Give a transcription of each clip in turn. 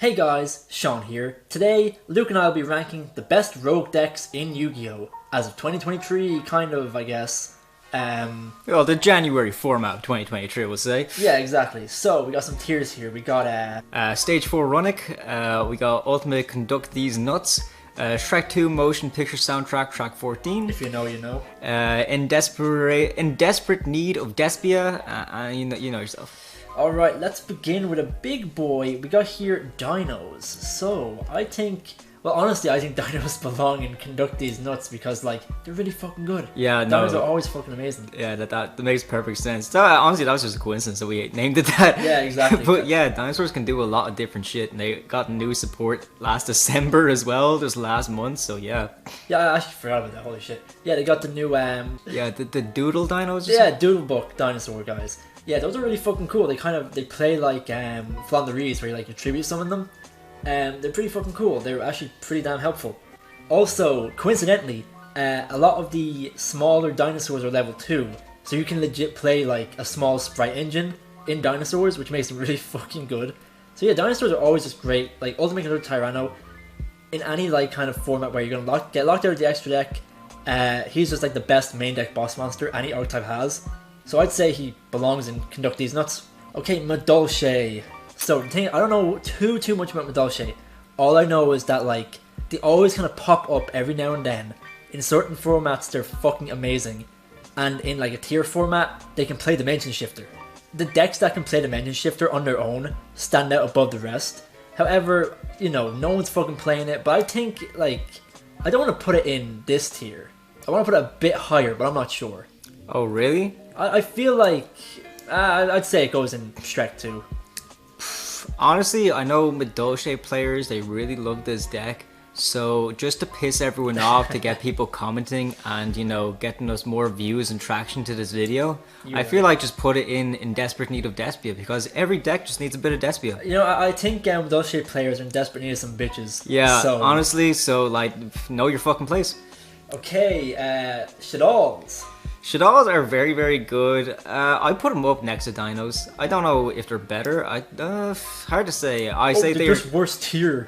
Hey guys, Sean here. Today, Luke and I will be ranking the best rogue decks in Yu-Gi-Oh! As of 2023, kind of, I guess. Well, the January format of 2023, we'll say. Yeah, exactly. So, we got some tiers here. We got, Stage 4 Runic, we got Ultimate Conduct These Nuts, Shrek 2 Motion Picture Soundtrack, track 14. if you know, you know. In desperate need of Despia, you know yourself. Alright, let's begin with a big boy. We got here Dinos. So, I think... Well, honestly, I think Dinos belong in Conduct These Nuts because, like, they're really fucking good. Yeah, no. Dinos are always fucking amazing. Yeah, that makes perfect sense. So, honestly, that was just a coincidence that we named it that. Yeah, exactly. But yeah, dinosaurs can do a lot of different shit, and they got new support last December as well, just last month, so yeah. Yeah, I actually forgot about that, holy shit. Yeah, they got the new, Yeah, the Doodle Dinos? Yeah, Doodlebook dinosaur guys. Yeah, those are really fucking cool. They play like Flanderies, where you like attribute summon them. They're pretty fucking cool. They're actually pretty damn helpful. Also, coincidentally, a lot of the smaller dinosaurs are level 2, so you can legit play like a small sprite engine in dinosaurs, which makes them really fucking good. So yeah, dinosaurs are always just great. Like Ultimate Conductor Tyranno, in any like kind of format where you're gonna get locked out of the extra deck, he's just like the best main deck boss monster any archetype has. So I'd say he belongs in Conduct These Nuts. Okay, Madolche. So the thing, I don't know too much about Madolche. All I know is that like they always kind of pop up every now and then. In certain formats, they're fucking amazing, and in like a tier format, they can play Dimension Shifter. The decks that can play Dimension Shifter on their own stand out above the rest. However, you know, no one's fucking playing it. But I think like I don't want to put it in this tier. I want to put it a bit higher, but I'm not sure. Oh, really? I feel like I'd say it goes in Shrek 2. Honestly, I know Madolche players, they really love this deck. So just to piss everyone off, to get people commenting and, you know, getting us more views and traction to this video, I feel like just put it in desperate need of Despia, because every deck just needs a bit of Despia. You know, I think Madolche players are in desperate need of some bitches. Yeah, so, honestly, so like, know your fucking place. Okay, Shadalls. Shadalls are very, very good. I put them up next to Dinos. I don't know if they're better. Hard to say. Say they're just worst tier.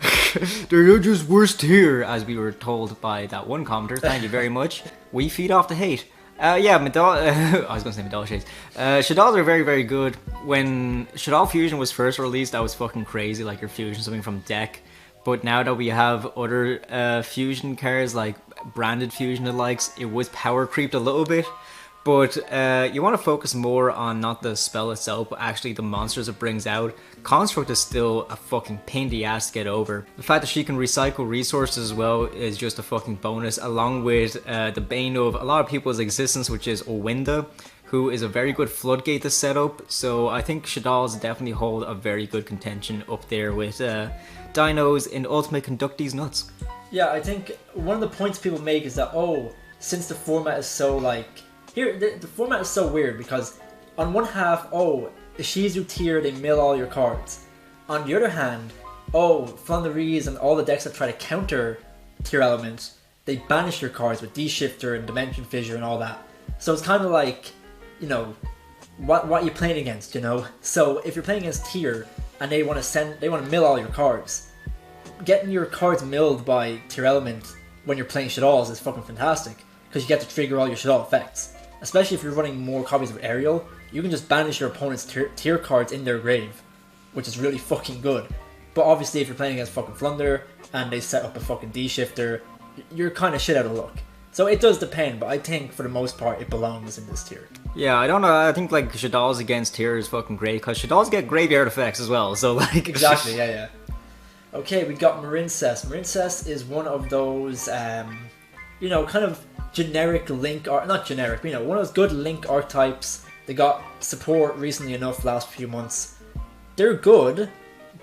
They're just worst tier, as we were told by that one commenter. Thank you very much. We feed off the hate. Yeah, I was gonna say Madolches. Shadalls are very, very good. When Shadal Fusion was first released, that was fucking crazy. Like you're fusing something from deck. But now that we have other fusion cards like branded fusion and likes, it was power creeped a little bit. But you want to focus more on not the spell itself, but actually the monsters it brings out. Construct is still a fucking pain in the ass to get over. The fact that she can recycle resources as well is just a fucking bonus, along with the bane of a lot of people's existence, which is Owinda, who is a very good floodgate to set up. So I think Shadalls definitely hold a very good contention up there with Dinos in Ultimate Conduct These Nuts. Yeah, I think one of the points people make is that, oh, since the format is so like... Here, the format is so weird because on one half, oh, Ishizu tier, they mill all your cards. On the other hand, oh, Flanderies and all the decks that try to counter tier elements, they banish your cards with D-Shifter and Dimension Fissure and all that. So it's kind of like, you know, what are you playing against, you know? So if you're playing against tier and they want to mill all your cards, getting your cards milled by tier element when you're playing Shadalls is fucking fantastic because you get to trigger all your Shadal effects. Especially if you're running more copies of Aerial, you can just banish your opponent's tier cards in their grave, which is really fucking good. But obviously if you're playing against fucking Flunder and they set up a fucking D-Shifter, you're kind of shit out of luck. So it does depend, but I think for the most part it belongs in this tier. Yeah, I don't know, I think like Shadalls against tier is fucking great, because Shadalls get graveyard effects as well, so like... Exactly, yeah. Okay, we got Marincess. Marincess is one of those, you know, kind of generic Link, not generic, but you know, one of those good Link archetypes. They got support recently enough last few months. They're good,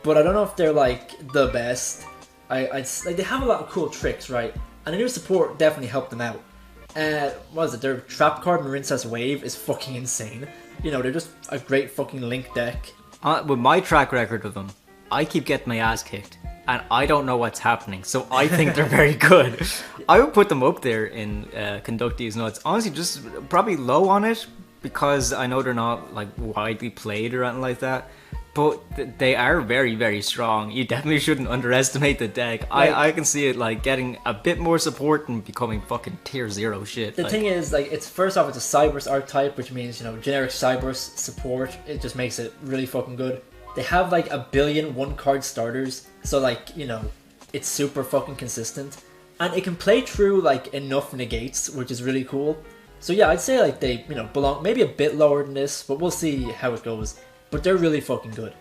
but I don't know if they're like the best. Like they have a lot of cool tricks, right? And the new support definitely helped them out. What is it? Their trap card Marincess Wave is fucking insane. You know, they're just a great fucking Link deck. With my track record of them, I keep getting my ass kicked. And I don't know what's happening, so I think they're very good. I would put them up there in Conduct These Nuts. Honestly, just probably low on it, because I know they're not like widely played or anything like that. but they are very, very strong. You definitely shouldn't underestimate the deck. Like, I can see it like getting a bit more support and becoming fucking tier 0 shit. The thing is, like, it's first off, it's a Cyberse archetype, which means, you know, generic Cyberse support. It just makes it really fucking good. They have like 1 billion 1-card starters, so like, you know, it's super fucking consistent. And it can play through like enough negates, which is really cool. So yeah, I'd say like they, you know, belong maybe a bit lower than this, but we'll see how it goes. But they're really fucking good.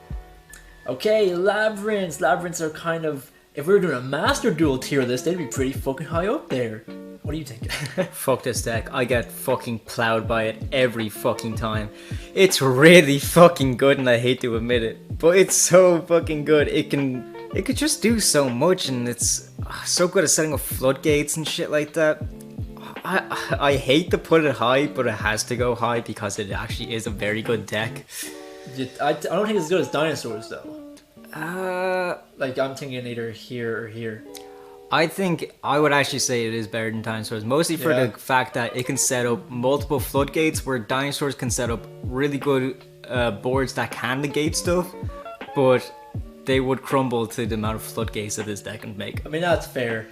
Okay, Labyrinths. Labyrinths are kind of, if we were doing a Master Duel tier list, they'd be pretty fucking high up there. What do you think? Fuck this deck. I get fucking plowed by it every fucking time. It's really fucking good and I hate to admit it. But it's so fucking good. It could just do so much and it's so good at setting up floodgates and shit like that. I hate to put it high, but it has to go high because it actually is a very good deck. I don't think it's as good as Dinosaurs though. Like I'm thinking either here or here. I think I would actually say it is better than Dinosaurs, mostly for the fact that it can set up multiple floodgates where Dinosaurs can set up really good boards that can negate stuff, but they would crumble to the amount of floodgates that this deck can make. I mean, that's fair.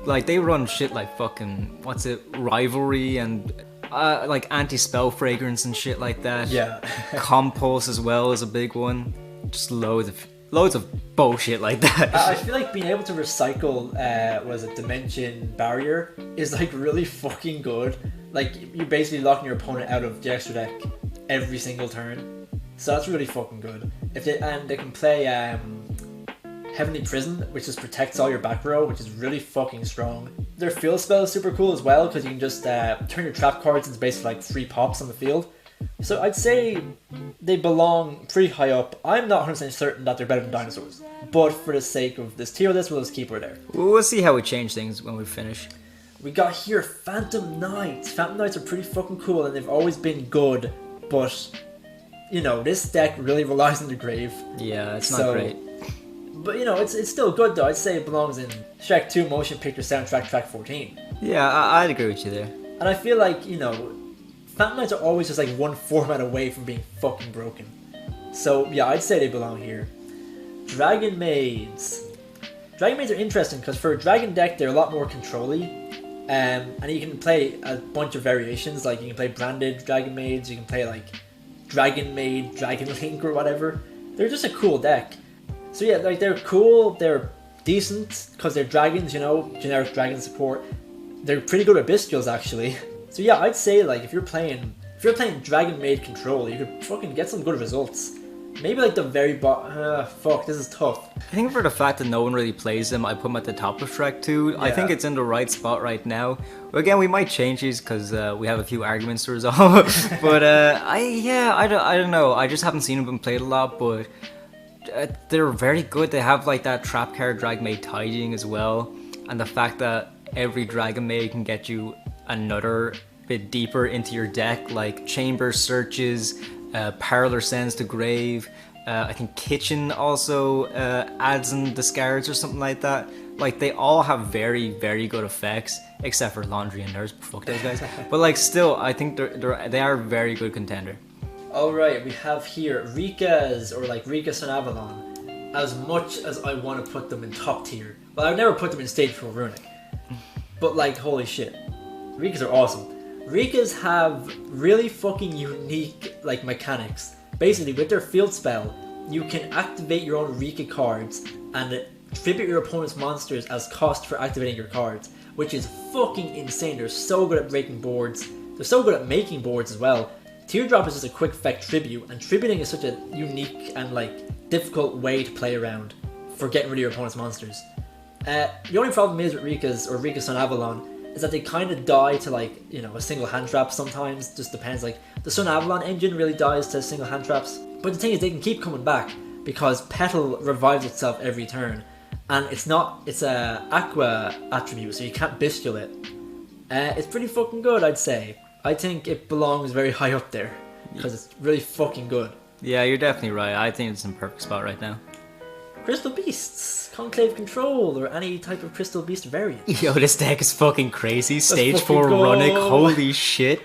Like, they run shit like fucking, Rivalry and like anti-spell fragrance and shit like that. Yeah. Compulse as well is a big one. Just loads of bullshit like that. I feel like being able to recycle, Dimension Barrier is like really fucking good. Like, you're basically locking your opponent out of the extra deck every single turn. So that's really fucking good. And they can play Heavenly Prison, which just protects all your back row, which is really fucking strong. Their field spell is super cool as well, because you can just turn your trap cards into basically like 3 pops on the field. So I'd say they belong pretty high up. I'm not 100% certain that they're better than Dinosaurs, but for the sake of this tier list, we'll just keep her there. We'll see how we change things when we finish. We got here Phantom Knights. Phantom Knights are pretty fucking cool, and they've always been good, but you know, this deck really relies on the grave. Yeah, it's not great. But you know, it's still good though. I'd say it belongs in Shrek 2 Motion Picture Soundtrack Track 14. Yeah, I'd agree with you there. And I feel like, you know, Phantom Knights are always just like one format away from being fucking broken. So yeah, I'd say they belong here. Dragon Maids. Dragon Maids are interesting because for a dragon deck, they're a lot more control-y. And you can play a bunch of variations. Like, you can play branded Dragon Maids, you can play like Dragon Maid, Dragon Link or whatever. They're just a cool deck. So yeah, like, they're cool, they're decent because they're dragons, you know, generic dragon support. They're pretty good at bestials actually. So yeah, I'd say like if you're playing Dragon Maid control, you could fucking get some good results. Maybe like the very fuck, this is tough. I think for the fact that no one really plays them, I put them at the top of Shrek 2. Yeah. I think it's in the right spot right now. But again, we might change these because we have a few arguments to resolve. But I don't know. I just haven't seen them played a lot, but they're very good. They have like that trap card Dragon Maid tidying as well, and the fact that every Dragon Maid can get you another bit deeper into your deck, like Chamber Searches, Parlor Sends to Grave. I think Kitchen also adds and discards or something like that. Like, they all have very, very good effects, except for Laundry and Nurse. Fuck those guys. But like, still, I think they are a very good contender. Alright, we have here Rika's, or like Rika Sun Avalon. As much as I want to put them in top tier, well, I would never put them in stage 4 Runic. But like, holy shit, Rikas are awesome. Rikas have really fucking unique like mechanics. Basically, with their field spell, you can activate your own Rika cards and tribute your opponent's monsters as cost for activating your cards, which is fucking insane. They're so good at breaking boards. They're so good at making boards as well. Teardrop is just a quick effect tribute, and tributing is such a unique and like difficult way to play around for getting rid of your opponent's monsters. The only problem is with Rika's or Rika Sun Avalon is that they kind of die to like, you know, a single hand trap sometimes. Just depends. Like, the Sun Avalon engine really dies to single hand traps, but the thing is they can keep coming back because Petal revives itself every turn, and it's a aqua attribute, so you can't bestial it. It's pretty fucking good, I'd say. I think it belongs very high up there because it's really fucking good. Yeah, you're definitely right. I think it's in perfect spot right now. Crystal Beasts, Conclave Control, or any type of Crystal Beast variant. Yo, this deck is fucking crazy. Stage 4 Runic, holy shit.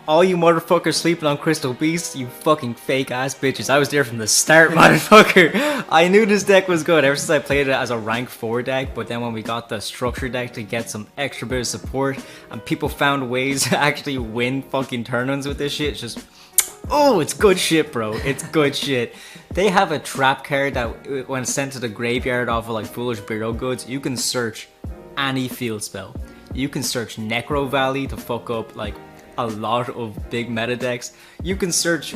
all you motherfuckers sleeping on Crystal Beasts, you fucking fake ass bitches. I was there from the start, motherfucker. I knew this deck was good ever since I played it as a rank 4 deck, but then when we got the structure deck to get some extra bit of support, and people found ways to actually win fucking tournaments with this shit, it's just... Oh, it's good shit, bro. It's good shit. They have a trap card that, when sent to the graveyard off of like Foolish Burial Goods, you can search any field spell. You can search Necro Valley to fuck up like a lot of big meta decks. You can search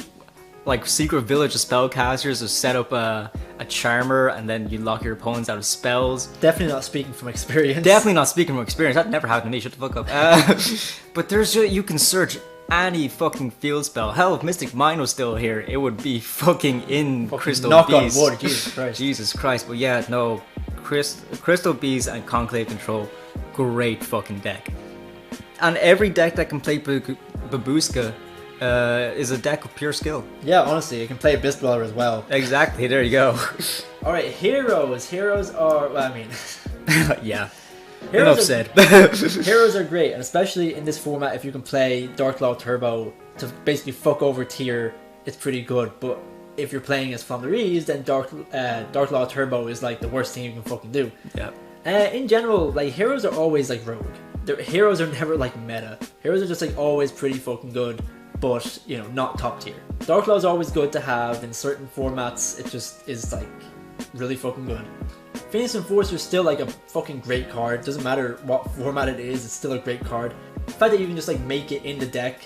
like Secret Village of Spellcasters to set up a Charmer and then you lock your opponents out of spells. Definitely not speaking from experience. Definitely not speaking from experience. That never happened to me. Shut the fuck up. But there's you can search any fucking field spell. Hell, if Mystic Mine was still here, it would be fucking in fucking Crystal Beast. Knock on wood, Jesus Christ. Jesus Christ. But yeah, no, Crystal Beast and Conclave Control, great fucking deck. And every deck that can play Babushka is a deck of pure skill. Yeah, honestly, you can play Beast Dweller as well. Exactly, there you go. Alright, heroes. Heroes are, well, I mean... yeah. Heroes Enough said. Heroes are great, and especially in this format, if you can play Darklaw Turbo to basically fuck over tier, it's pretty good. But if you're playing as Flandreese, then Darklaw Turbo is like the worst thing you can fucking do. Yeah. In general, like heroes are always like rogue. Heroes are never like meta. Heroes are just like always pretty fucking good, but you know, not top tier. Darklaw is always good to have in certain formats. It just is like really fucking good. Phoenix Enforcer is still like a fucking great card. Doesn't matter what format it is, it's still a great card. The fact that you can just like make it in the deck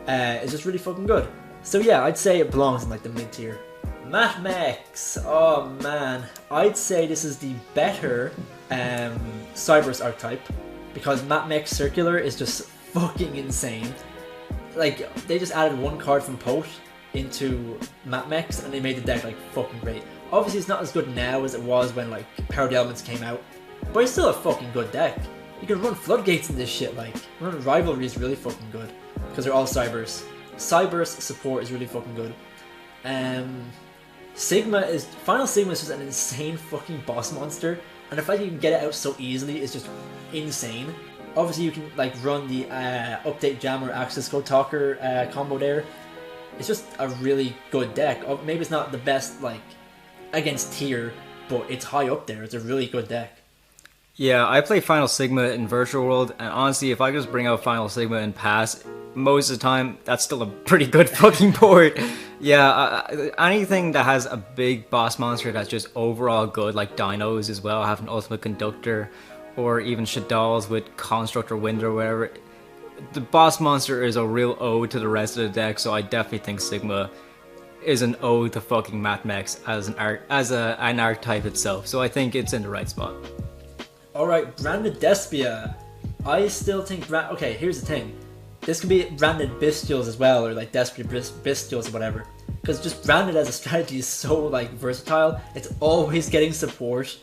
is just really fucking good. So yeah, I'd say it belongs in like the mid tier. Matt Mex, oh man, I'd say this is the better Cyberus archetype because Matt Mex Circular is just fucking insane. Like they just added one card from Pote into Matt Mex and they made the deck like fucking great. Obviously it's not as good now as it was when like Power of the Elements came out, but it's still a fucking good deck. You can run Floodgates in this shit, like run Rivalry is really fucking good because they're all Cyberus. Cyberus support is really fucking good. Final Sigma is just an insane fucking boss monster, and the fact that you can get it out so easily is just insane. Obviously you can like run the Update Jammer Access Code Talker combo there. It's just a really good deck. Maybe it's not the best like against tier, but it's high up there. It's a really good deck. Yeah, I play Final Sigma in Virtual World, and honestly, if I just bring out Final Sigma and pass, most of the time, that's still a pretty good fucking board. Yeah, anything that has a big boss monster that's just overall good, like Dinos as well, have an Ultimate Conductor, or even Shaddolls with Construct or Wind or whatever. The boss monster is a real ode to the rest of the deck, so I definitely think Sigma is an ode to fucking Matt Mex as an archetype itself. So I think it's in the right spot. Alright, Branded Despia. I still think okay, here's the thing. This could be Branded Bestials as well, or like Despia Bestials or whatever. Because just Branded as a strategy is so like versatile. It's always getting support.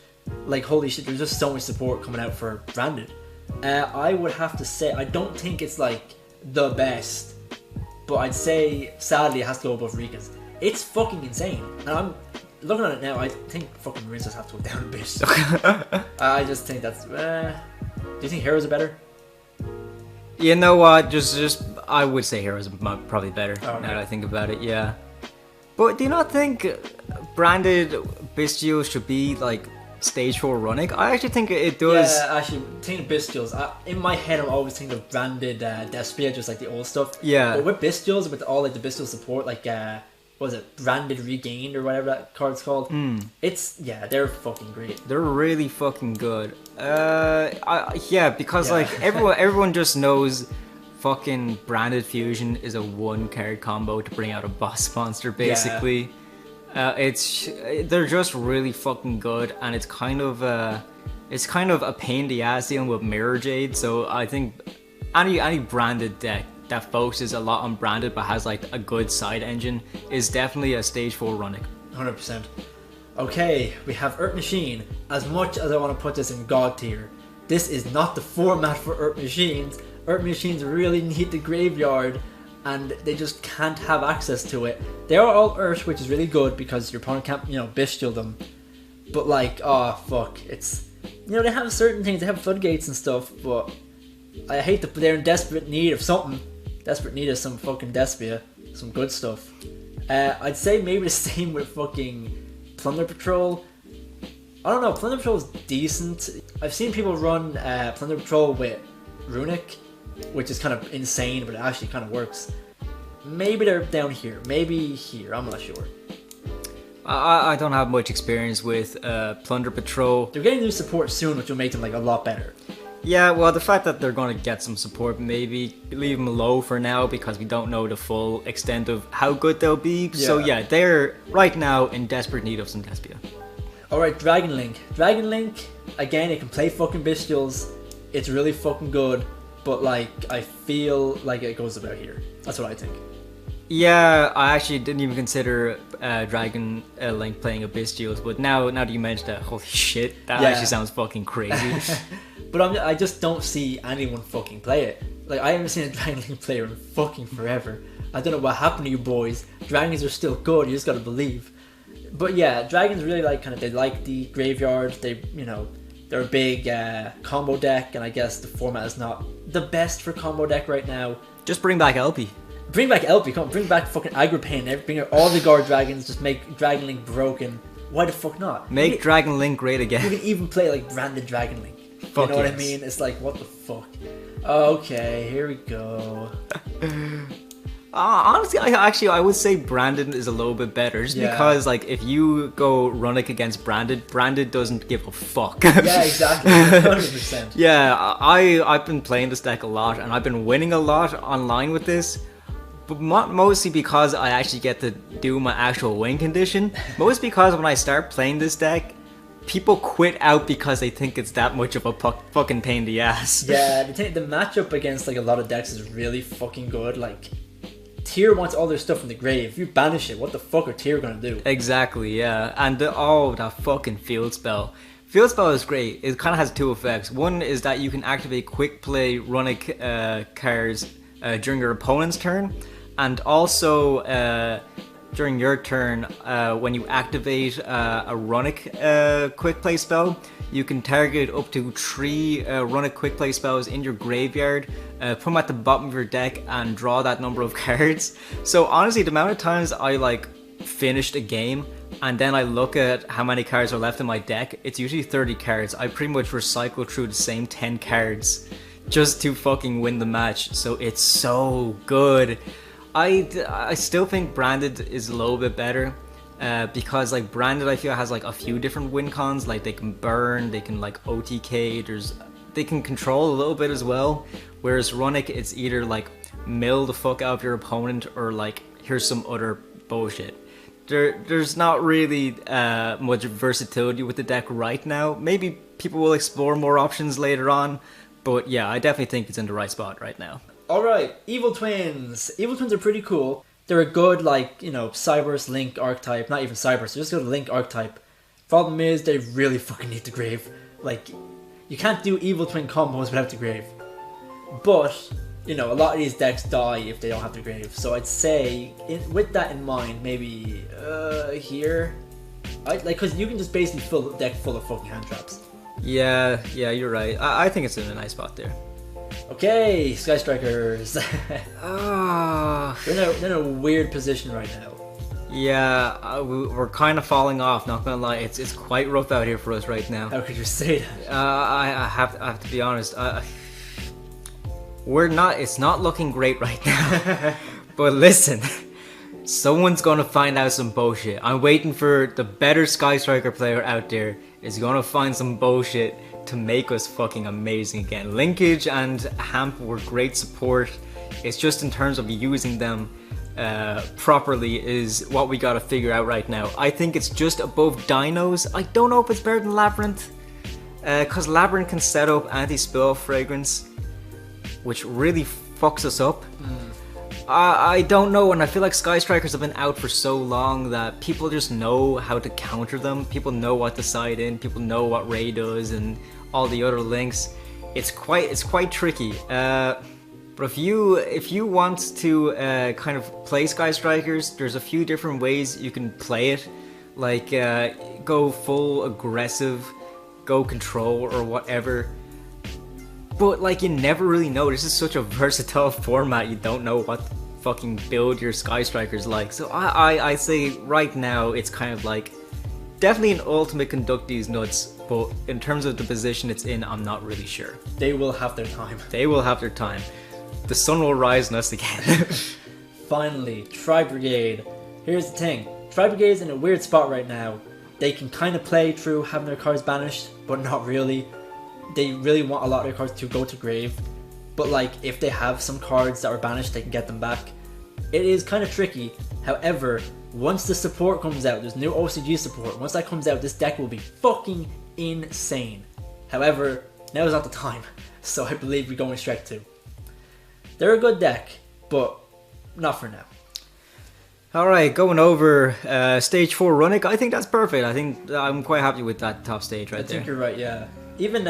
Like holy shit, there's just so much support coming out for Branded. I would have to say, I don't think it's like the best, but I'd say sadly it has to go above Rika's. It's fucking insane, and I'm looking at it now. I think fucking Marines just have to go down a bit. I just think that's. Do you think Heroes are better? You know what? Just I would say Heroes are probably better now that I think about it. Yeah, but do you not think Branded Bestials should be like Stage 4 running? I actually think it does. Yeah, actually, think Bestials. In my head, I'm always thinking of Branded Despia, just like the old stuff. Yeah. But with Bestials, with all like the Bestial support, like what was it, Branded Regained or whatever that card's called? It's they're fucking great. They're really fucking good. Because like everyone just knows fucking Branded Fusion is a one card combo to bring out a boss monster basically. They're just really fucking good, and it's kind of a pain in the ass dealing with Mirror Jade. So I think any Branded deck that focuses a lot on Branded but has like a good side engine is definitely a Stage 4 running. 100%. Okay, we have Earth Machine. As much as I want to put this in God tier, this is not the format for Earth Machines. Earth Machines really need the graveyard, and they just can't have access to it. They are all Earth, which is really good because your opponent can't, bestial them. But like, oh fuck, it's, they have certain things, they have floodgates and stuff, but I hate that they're in desperate need of something. Desperate need of some fucking Despia, some good stuff. I'd say maybe the same with fucking Plunder Patrol. I don't know, Plunder Patrol is decent. I've seen people run Plunder Patrol with Runic, which is kind of insane, but it actually kind of works. Maybe they're down here, maybe here, I'm not sure. I don't have much experience with Plunder Patrol. They're getting new support soon, which will make them like a lot better. Yeah, well, the fact that they're going to get some support, maybe leave them low for now because we don't know the full extent of how good they'll be. Yeah. So yeah, they're right now in desperate need of some Despia. Alright, Dragon Link. Dragon Link, again, it can play fucking Bestials. It's really fucking good, but like, I feel like it goes about here. That's what I think. Yeah, I actually didn't even consider Dragon Link playing a Bestials, but now that you mentioned that, holy shit, that actually sounds fucking crazy. But I just don't see anyone fucking play it. Like, I haven't seen a Dragon Link player in fucking forever. I don't know what happened to you boys. Dragons are still good, you just gotta believe. But yeah, dragons really like they like the graveyard. They, you know, they're a big combo deck, and I guess the format is not the best for combo deck right now. Just bring back LP. Bring back LP, come on, bring back fucking Aggro Pain, bring out all the guard dragons, just make Dragon Link broken. Why the fuck not? Make Dragon Link great again. You can even play like branded Dragon Link. Fuck, you know what I mean? It's like, what the fuck? Okay, here we go. Honestly, I would say Branded is a little bit better, just because like if you go Runic against Branded doesn't give a fuck. Yeah, exactly, 100%. Yeah, I've been playing this deck a lot, and I've been winning a lot online with this, but mostly because I actually get to do my actual win condition. Mostly because when I start playing this deck, people quit out because they think it's that much of a fucking pain in the ass. Yeah, the matchup against like a lot of decks is really fucking good. Like, Tyr wants all their stuff from the grave. If you banish it, what the fuck are Tyr gonna do? Exactly, yeah. And that fucking field spell. Field spell is great. It kind of has two effects. One is that you can activate quick play Runic cards during your opponent's turn, and also during your turn, when you activate a Runic quick play spell, you can target up to 3 Runic quick play spells in your graveyard, put them at the bottom of your deck, and draw that number of cards. So honestly, the amount of times I like finished a game and then I look at how many cards are left in my deck, it's usually 30 cards. I pretty much recycle through the same 10 cards just to fucking win the match. So it's so good. I still think Branded is a little bit better, because like Branded I feel has like a few different win cons. Like they can burn, they can like OTK, they can control a little bit as well. Whereas Runic, it's either like mill the fuck out of your opponent or like here's some other bullshit. There's not really much versatility with the deck right now. Maybe people will explore more options later on, but yeah, I definitely think it's in the right spot right now. Alright, Evil Twins. Evil Twins are pretty cool. They're a good, like, you know, Cyberse Link archetype. Not even Cyberse, they're just a good Link archetype. Problem is, they really fucking need the Grave. Like, you can't do Evil Twin combos without the Grave. But, you know, a lot of these decks die if they don't have the Grave. So I'd say, with that in mind, maybe here. Because you can just basically fill the deck full of fucking hand traps. Yeah, you're right. I think it's in a nice spot there. Okay, Sky Strikers. They're in a weird position right now. Yeah, we're kind of falling off, not gonna lie. It's quite rough out here for us right now. How could you say that? I have to be honest. It's not looking great right now. But listen, someone's gonna find out some bullshit. I'm waiting for the better Sky Striker player out there is gonna find some bullshit to make us fucking amazing again. Linkage and Hamp were great support. It's just in terms of using them properly is what we gotta figure out right now. I think it's just above Dinos. I don't know if it's better than Labyrinth, because Labyrinth can set up anti-spell fragrance, which really fucks us up. I don't know, and I feel like Sky Strikers have been out for so long that people just know how to counter them. People know what to side in, people know what Ray does and all the other links. It's quite tricky. But if you want to kind of play Sky Strikers, there's a few different ways you can play it. Like go full aggressive, go control or whatever. but like you never really know. This is such a versatile format. You don't know what fucking build your Sky Striker's like. So I say right now it's kind of like definitely an ultimate conduct these nuts, but in terms of the position it's in, I'm not really sure. They will have their time. They will have their time. The sun will rise on us again. Finally, Tri-Brigade. Here's the thing. Tri-Brigade's in a weird spot right now. They can kind of play through having their cards banished, but not really. They really want a lot of their cards to go to grave. But like, if they have some cards that are banished, they can get them back. It is kind of tricky. However, once the support comes out, there's new OCG support. Once that comes out, this deck will be fucking insane. However, now is not the time. So I believe we're going Shrek 2. They're a good deck, but not for now. Alright, going over stage 4 Runic, I think that's perfect. I think I'm quite happy with that top stage right there. I think you're right, yeah. Even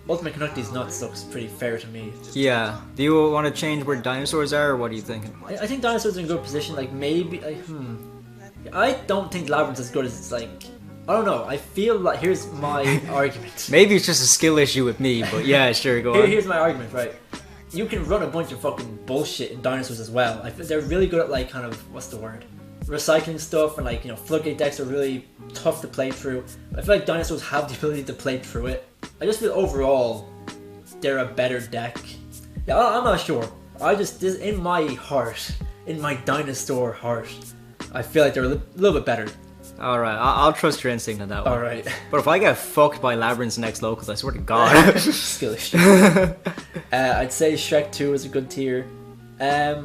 Ultimate Conduct These Nuts looks pretty fair to me. Yeah. Do you want to change where dinosaurs are, or what are you thinking? I think dinosaurs are in a good position, like maybe, I don't think Labyrinth's as good as it's like, I don't know, I feel like, here's my argument. Maybe it's just a skill issue with me, but yeah, sure, go on. Here's my argument, right? You can run a bunch of fucking bullshit in dinosaurs as well. I feel they're really good at like kind of, what's the word? Recycling stuff, and like, you know, floodgate decks are really tough to play through. I feel like dinosaurs have the ability to play through it. I just feel overall they're a better deck. Yeah, I'm not sure. This in my heart, in my dinosaur heart, I feel like they're a little bit better. Alright, I'll trust your instinct on that one. Alright. But if I get fucked by Labyrinth's next locals, I swear to God. Skill issue. I'd say Shrek 2 is a good tier. Yeah,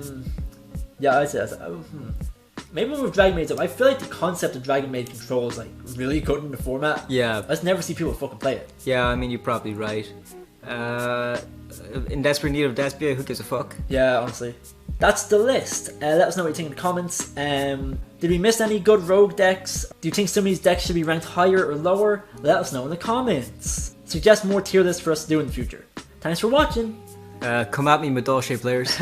I'd say that's... Maybe with Dragon Maid's up. I feel like the concept of Dragon Maid control is like really good in the format. Yeah. I just never see people fucking play it. Yeah, I mean, you're probably right. In desperate need of Despia, who gives a fuck? Yeah, honestly. That's the list. Let us know what you think in the comments. Did we miss any good rogue decks? Do you think some of these decks should be ranked higher or lower? Let us know in the comments. Suggest more tier lists for us to do in the future. Thanks for watching. Come at me, Madolche players.